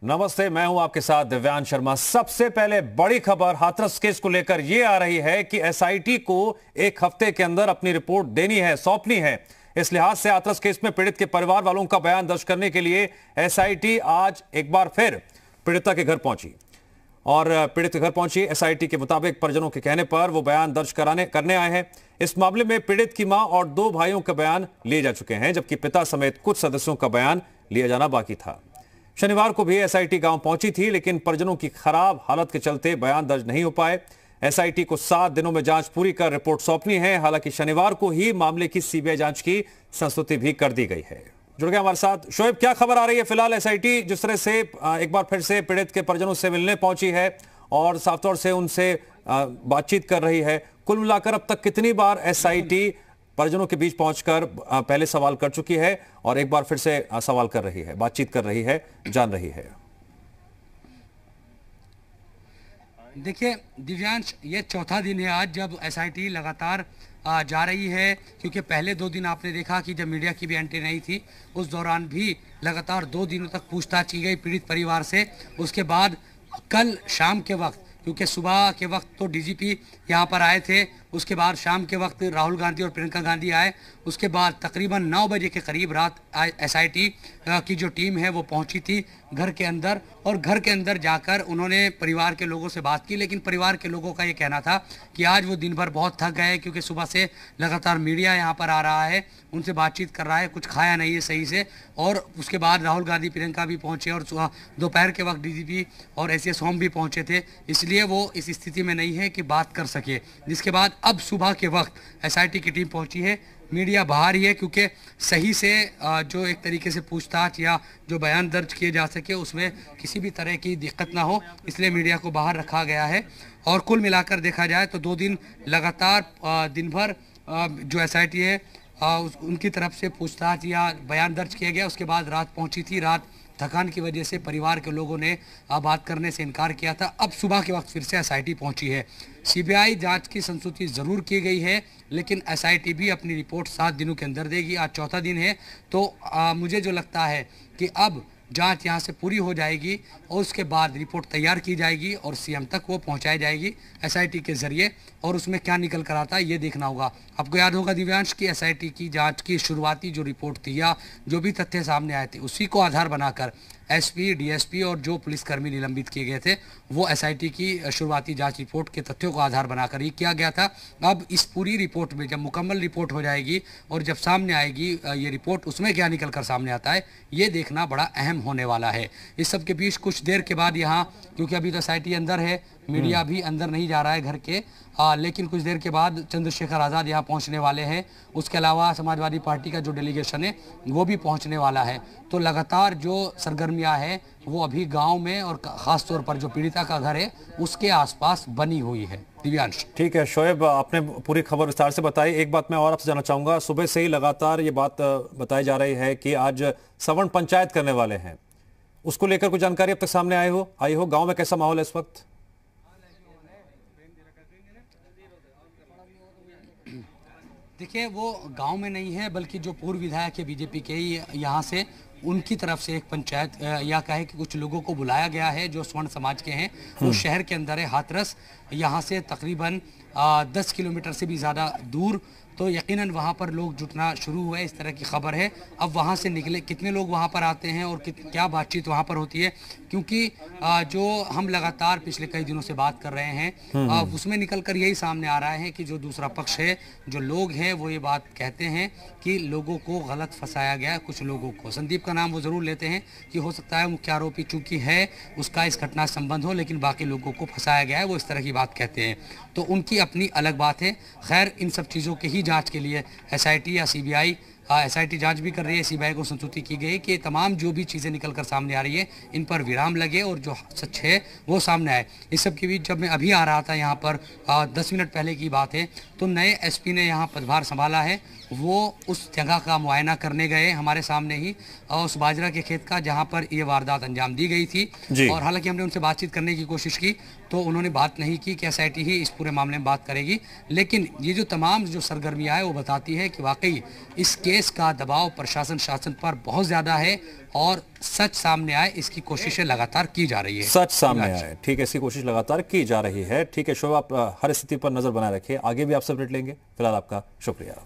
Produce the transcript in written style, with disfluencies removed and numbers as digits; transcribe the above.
नमस्ते, मैं हूं आपके साथ दिव्यांश शर्मा। सबसे पहले बड़ी खबर हाथरस केस को लेकर यह आ रही है कि एसआईटी को एक हफ्ते के अंदर अपनी रिपोर्ट देनी है, सौंपनी है। इस लिहाज से हाथरस केस में पीड़ित के परिवार वालों का बयान दर्ज करने के लिए एसआईटी आज एक बार फिर पीड़िता के घर पहुंची और पीड़ित के घर पहुंची। एसआईटी के मुताबिक परिजनों के कहने पर वो बयान दर्ज करने आए हैं। इस मामले में पीड़ित की मां और 2 भाइयों का बयान लिए जा चुके हैं, जबकि पिता समेत कुछ सदस्यों का बयान लिया जाना बाकी था। शनिवार को भी एसआईटी गांव पहुंची थी, लेकिन परिजनों की खराब हालत के चलते बयान दर्ज नहीं हो पाए। एसआईटी को 7 दिनों में जांच पूरी कर रिपोर्ट सौंपनी है। हालांकि शनिवार को ही मामले की सीबीआई जांच की संस्तुति भी कर दी गई है। जुड़ गया हमारे साथ शोएब, क्या खबर आ रही है? फिलहाल एसआईटी जिस तरह से एक बार फिर से पीड़ित के परिजनों से मिलने पहुंची है और साफ तौर से उनसे बातचीत कर रही है, कुल मिलाकर अब तक कितनी बार एसआईटी परिजनों के बीच पहुंचकर पहले सवाल कर चुकी है और एक बार फिर से सवाल कर रही है, बातचीत कर रही है, जान रही है? देखिए दिव्यांश, ये चौथा दिन है आज जब एसआईटी लगातार जा रही है, क्योंकि पहले 2 दिन आपने देखा कि जब मीडिया की भी एंट्री नहीं थी उस दौरान भी लगातार 2 दिनों तक पूछताछ की गई पीड़ित परिवार से। उसके बाद कल शाम के वक्त, क्योंकि सुबह के वक्त तो डीजीपी यहाँ पर आए थे, उसके बाद शाम के वक्त राहुल गांधी और प्रियंका गांधी आए। उसके बाद तकरीबन 9 बजे के करीब रात एसआईटी की जो टीम है वो पहुंची थी घर के अंदर, और घर के अंदर जाकर उन्होंने परिवार के लोगों से बात की। लेकिन परिवार के लोगों का ये कहना था कि आज वो दिन भर बहुत थक गए, क्योंकि सुबह से लगातार मीडिया यहाँ पर आ रहा है, उनसे बातचीत कर रहा है, कुछ खाया नहीं है सही से। और उसके बाद राहुल गांधी प्रियंका भी पहुँचे और दोपहर के वक्त डीजीपी और एसीएस होम भी पहुँचे थे, इसलिए वो इस स्थिति में नहीं है कि बात कर सके। जिसके बाद अब सुबह के वक्त एसआईटी की टीम पहुंची है, मीडिया बाहर ही है, क्योंकि सही से जो एक तरीके से पूछताछ या जो बयान दर्ज किए जा सके उसमें किसी भी तरह की दिक्कत ना हो, इसलिए मीडिया को बाहर रखा गया है। और कुल मिलाकर देखा जाए तो 2 दिन लगातार दिन भर जो एसआईटी है उनकी तरफ से पूछताछ या बयान दर्ज किया गया। उसके बाद रात पहुंची थी, रात थकान की वजह से परिवार के लोगों ने बात करने से इनकार किया था। अब सुबह के वक्त फिर से एसआईटी पहुंची है। सीबीआई जांच की संस्तुति ज़रूर की गई है, लेकिन एसआईटी भी अपनी रिपोर्ट 7 दिनों के अंदर देगी। आज चौथा दिन है, तो मुझे जो लगता है कि अब जांच यहां से पूरी हो जाएगी और उसके बाद रिपोर्ट तैयार की जाएगी और सीएम तक वो पहुंचाई जाएगी एसआईटी के जरिए, और उसमें क्या निकल कर आता है ये देखना होगा। आपको याद होगा दिव्यांश की एसआईटी की जांच की शुरुआती जो रिपोर्ट थी या जो भी तथ्य सामने आए थे उसी को आधार बनाकर एसपी, डीएसपी और जो पुलिसकर्मी निलंबित किए गए थे वो एसआईटी की शुरुआती जांच रिपोर्ट के तथ्यों को आधार बनाकर ही किया गया था। अब इस पूरी रिपोर्ट में जब मुकम्मल रिपोर्ट हो जाएगी और जब सामने आएगी ये रिपोर्ट, उसमें क्या निकल कर सामने आता है ये देखना बड़ा अहम होने वाला है। इस सब के बीच कुछ देर के बाद यहाँ, क्योंकि अभी तो एसआईटी अंदर है, मीडिया भी अंदर नहीं जा रहा है घर के, लेकिन कुछ देर के बाद चंद्रशेखर आज़ाद यहाँ पहुँचने वाले हैं। उसके अलावा समाजवादी पार्टी का जो डेलीगेशन है वो भी पहुँचने वाला है। तो लगातार जो सरगर्मियाँ हैं वो अभी गांव में और ख़ास तौर पर जो पीड़िता का घर है उसके आसपास बनी हुई है। दिव्यांश, ठीक है शोएब, आपने पूरी खबर विस्तार से बताई। एक बात मैं और आपसे जानना चाहूँगा, सुबह से ही लगातार ये बात बताई जा रही है कि आज सवर्ण पंचायत करने वाले हैं, उसको लेकर कुछ जानकारी अब तक सामने आई हो? गाँव में कैसा माहौल है इस वक्त? देखिए, वो गांव में नहीं है, बल्कि जो पूर्व विधायक है बीजेपी के यहाँ से, उनकी तरफ से एक पंचायत या कहे कि कुछ लोगों को बुलाया गया है जो स्वर्ण समाज के हैं। वो शहर के अंदर है, हाथरस, यहाँ से तकरीबन 10 किलोमीटर से भी ज़्यादा दूर। तो यकीनन वहाँ पर लोग जुटना शुरू हुए, इस तरह की खबर है। अब वहाँ से निकले कितने लोग वहाँ पर आते हैं और क्या बातचीत वहाँ पर होती है, क्योंकि जो हम लगातार पिछले कई दिनों से बात कर रहे हैं उसमें निकल कर यही सामने आ रहा है कि जो दूसरा पक्ष है, जो लोग हैं, वो ये बात कहते हैं कि लोगों को गलत फंसाया गया। कुछ लोगों को, संदीप का नाम वो ज़रूर लेते हैं कि हो सकता है मुख्य आरोपी चूँकि है उसका इस घटना से संबंध हो, लेकिन बाकी लोगों को फंसाया गया है, वो इस तरह की बात कहते हैं। तो उनकी अपनी अलग बात है। खैर, इन सब चीज़ों के ही जांच के लिए एसआईटी या सीबीआई, एसआईटी जांच भी कर रही है, सीबीआई को संस्तुति की गई कि तमाम जो भी चीज़ें निकल कर सामने आ रही है इन पर विराम लगे और जो सच है वो सामने आए। इस सब के बीच जब मैं अभी आ रहा था यहाँ पर, 10 मिनट पहले की बात है, तो नए एसपी ने यहाँ पदभार संभाला है, वो उस जगह का मुआयना करने गए हमारे सामने ही, उस बाजरा के खेत का जहाँ पर ये वारदात अंजाम दी गई थी। और हालांकि हमने उनसे बातचीत करने की कोशिश की तो उन्होंने बात नहीं की कि एसआईटी ही इस पूरे मामले में बात करेगी, लेकिन ये जो तमाम जो सरगर्मियाँ है वो बताती है कि वाकई इस केस केस का दबाव प्रशासन शासन पर बहुत ज्यादा है और सच सामने आए इसकी कोशिशें लगातार की जा रही है। सच सामने आए, ठीक है, इसकी कोशिश लगातार की जा रही है। ठीक है शोएब, आप हर स्थिति पर नजर बनाए रखिए, आगे भी आपसे अपडेट लेंगे। फिलहाल आपका शुक्रिया।